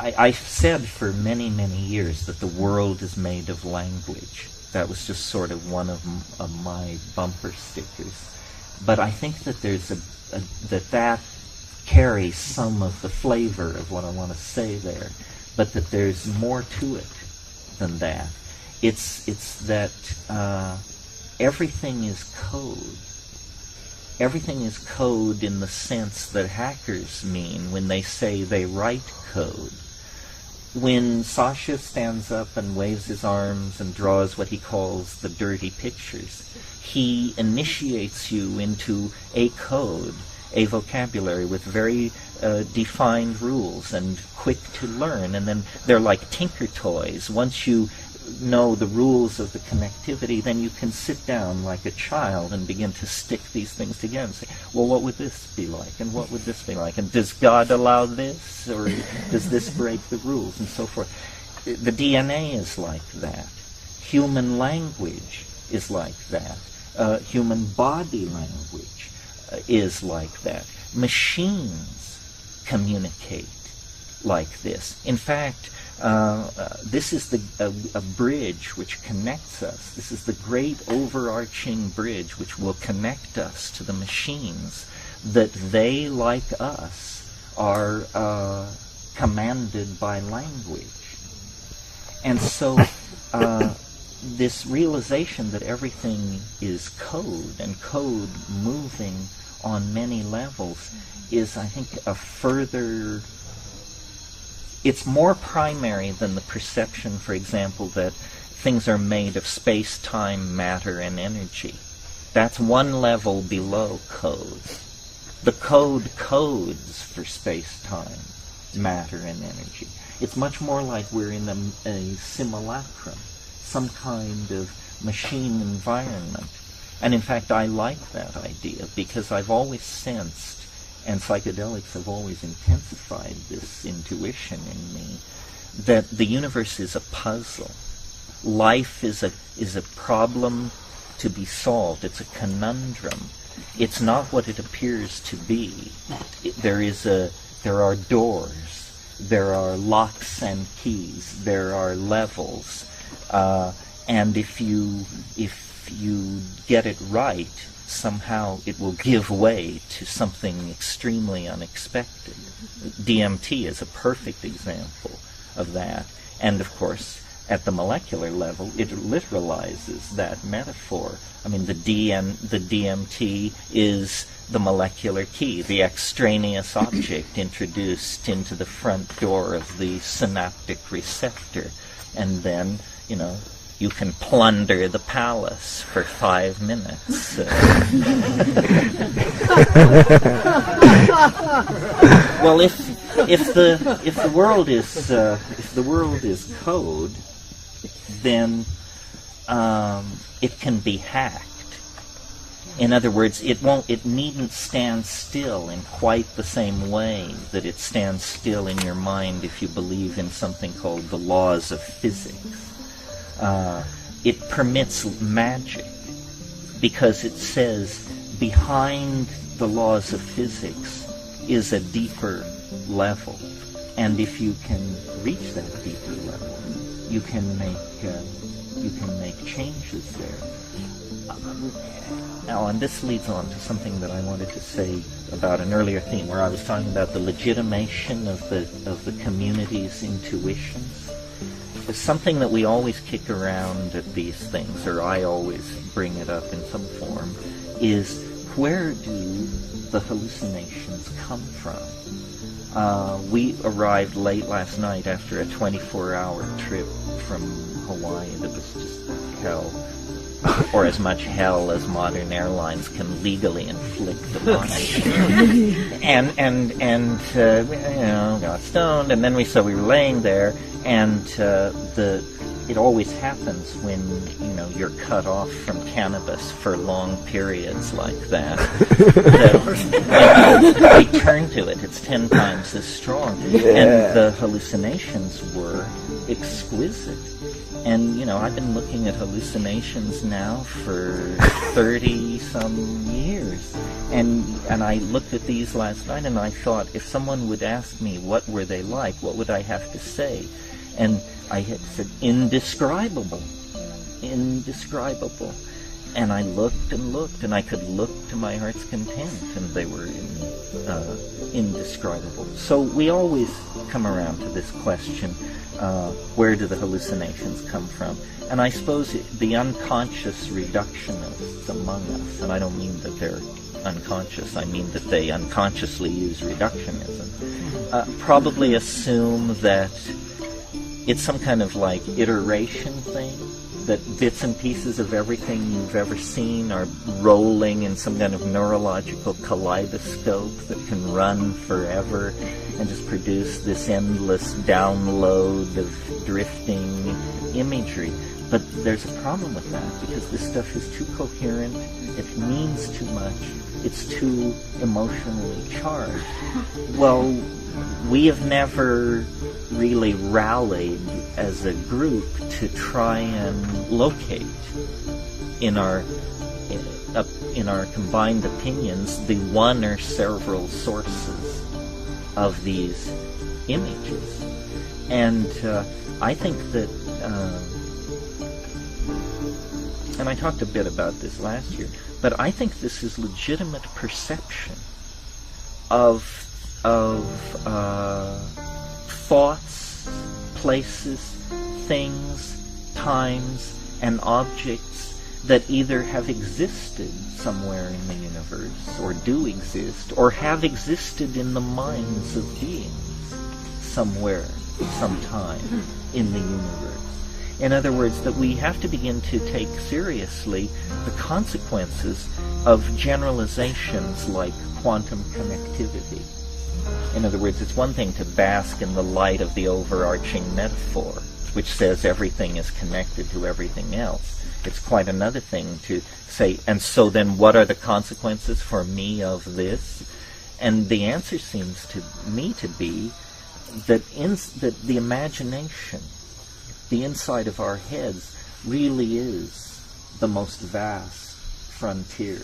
I've said for many, many years that the world is made of language. That was just sort of one of my bumper stickers. But I think that there's that carries some of the flavor of what I want to say there, but that there's more to it than that. It's that everything is code. Everything is code in the sense that hackers mean when they say they write code. When Sasha stands up and waves his arms and draws what he calls the dirty pictures, he initiates you into a code, a vocabulary with very defined rules and quick to learn. And then they're like tinker toys. Once you know the rules of the connectivity, then you can sit down like a child and begin to stick these things together and say, well, what would this be like? And what would this be like? And does God allow this? Or does this break the rules? And so forth. The DNA is like that. Human language is like that. Human body language is like that. Machines communicate like this. In fact, this is a bridge which connects us. This is the great overarching bridge which will connect us to the machines, that they, like us, are commanded by language. And so this realization that everything is code, and code moving on many levels, is, I think, a further... It's more primary than the perception, for example, that things are made of space, time, matter, and energy. That's one level below code. The code codes for space, time, matter, and energy. It's much more like we're in a simulacrum, some kind of machine environment. And in fact, I like that idea because I've always sensed, and psychedelics have always intensified this intuition in me, that the universe is a puzzle. Life is a problem to be solved. It's a conundrum. It's not what it appears to be. There are doors. There are locks and keys. There are levels. And if you get it right, somehow it will give way to something extremely unexpected. DMT is a perfect example of that. And of course, at the molecular level, it literalizes that metaphor. I mean, the DMT is the molecular key, the extraneous object introduced into the front door of the synaptic receptor. And then, you can plunder the palace for 5 minutes. Well, if the world is code, then it can be hacked. In other words, it needn't stand still in quite the same way that it stands still in your mind if you believe in something called the laws of physics. It permits magic because it says behind the laws of physics is a deeper level, and if you can reach that deeper level, you can make changes there. Now, and this leads on to something that I wanted to say about an earlier theme, where I was talking about the legitimation of the community's intuitions. Something that we always kick around at these things, or I always bring it up in some form, is where do the hallucinations come from? We arrived late last night after a 24-hour trip from Hawaii that was just hell, or as much hell as modern airlines can legally inflict upon us. and got stoned, and then we were laying there, and it always happens when you're cut off from cannabis for long periods like that. We turn to it; it's 10 times as strong, and the hallucinations were exquisite. And, I've been looking at hallucinations now for 30-some years. And I looked at these last night, and I thought, if someone would ask me what were they like, what would I have to say? And I had said, indescribable. Indescribable. And I looked and looked, and I could look to my heart's content, and they were indescribable. So we always come around to this question, where do the hallucinations come from? And I suppose the unconscious reductionists among us, and I don't mean that they're unconscious, I mean that they unconsciously use reductionism, probably assume that it's some kind of like iteration thing, that bits and pieces of everything you've ever seen are rolling in some kind of neurological kaleidoscope that can run forever and just produce this endless download of drifting imagery. But there's a problem with that, because this stuff is too coherent, it means too much, it's too emotionally charged. Well, we have never really rallied as a group to try and locate in our combined opinions the one or several sources of these images. And I think that, and I talked a bit about this last year, but I think this is legitimate perception of thoughts, places, things, times, and objects that either have existed somewhere in the universe, or do exist, or have existed in the minds of beings somewhere, sometime in the universe. In other words, that we have to begin to take seriously the consequences of generalizations like quantum connectivity. In other words, it's one thing to bask in the light of the overarching metaphor, which says everything is connected to everything else. It's quite another thing to say, and so then what are the consequences for me of this? And the answer seems to me to be that the imagination, the inside of our heads, really is the most vast frontier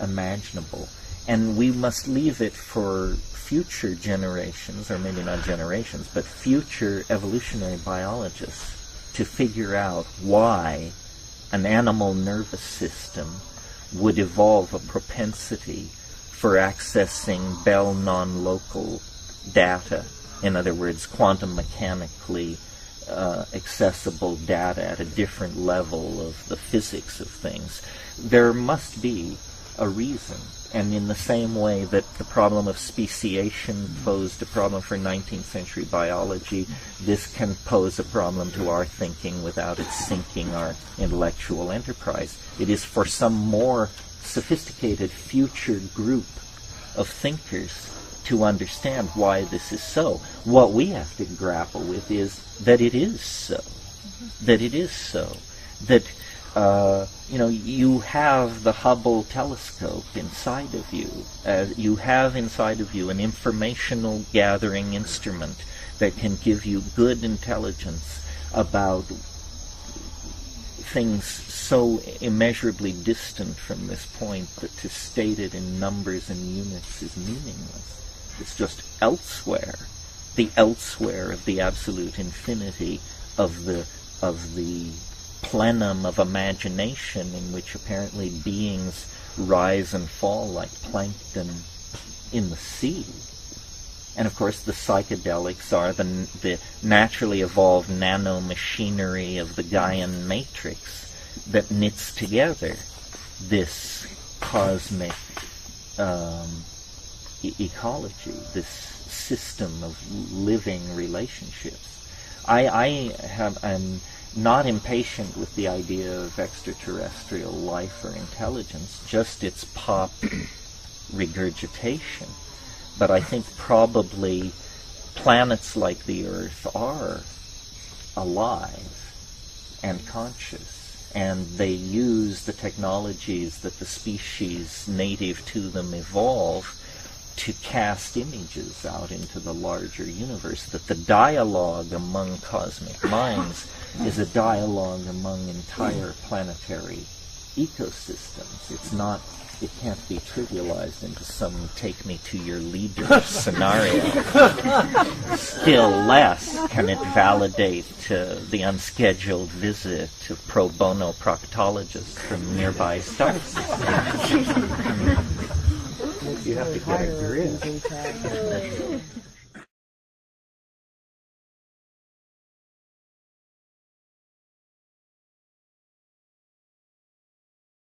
imaginable. And we must leave it for future generations, or maybe not generations, but future evolutionary biologists to figure out why an animal nervous system would evolve a propensity for accessing Bell non-local data. In other words, quantum mechanically accessible data at a different level of the physics of things. There must be a reason. And in the same way that the problem of speciation posed a problem for 19th century biology, this can pose a problem to our thinking without it sinking our intellectual enterprise. It is for some more sophisticated future group of thinkers to understand why this is so. What we have to grapple with is that it is so. That it is so. That you have the Hubble telescope inside of you. You have inside of you an informational gathering instrument that can give you good intelligence about things so immeasurably distant from this point that to state it in numbers and units is meaningless. It's just elsewhere, the elsewhere of the absolute infinity of the plenum of imagination in which apparently beings rise and fall like plankton in the sea. And of course the psychedelics are the naturally evolved nanomachinery of the Gaian matrix that knits together this cosmic ecology, this system of living relationships. I'm not impatient with the idea of extraterrestrial life or intelligence, just its pop regurgitation. But I think probably planets like the Earth are alive and conscious, and they use the technologies that the species native to them evolve to cast images out into the larger universe, that the dialogue among cosmic minds is a dialogue among entire planetary ecosystems. It can't be trivialized into some take me to your leader scenario. Still less can it validate the unscheduled visit of pro bono proctologists from nearby star systems. You have to get a grip.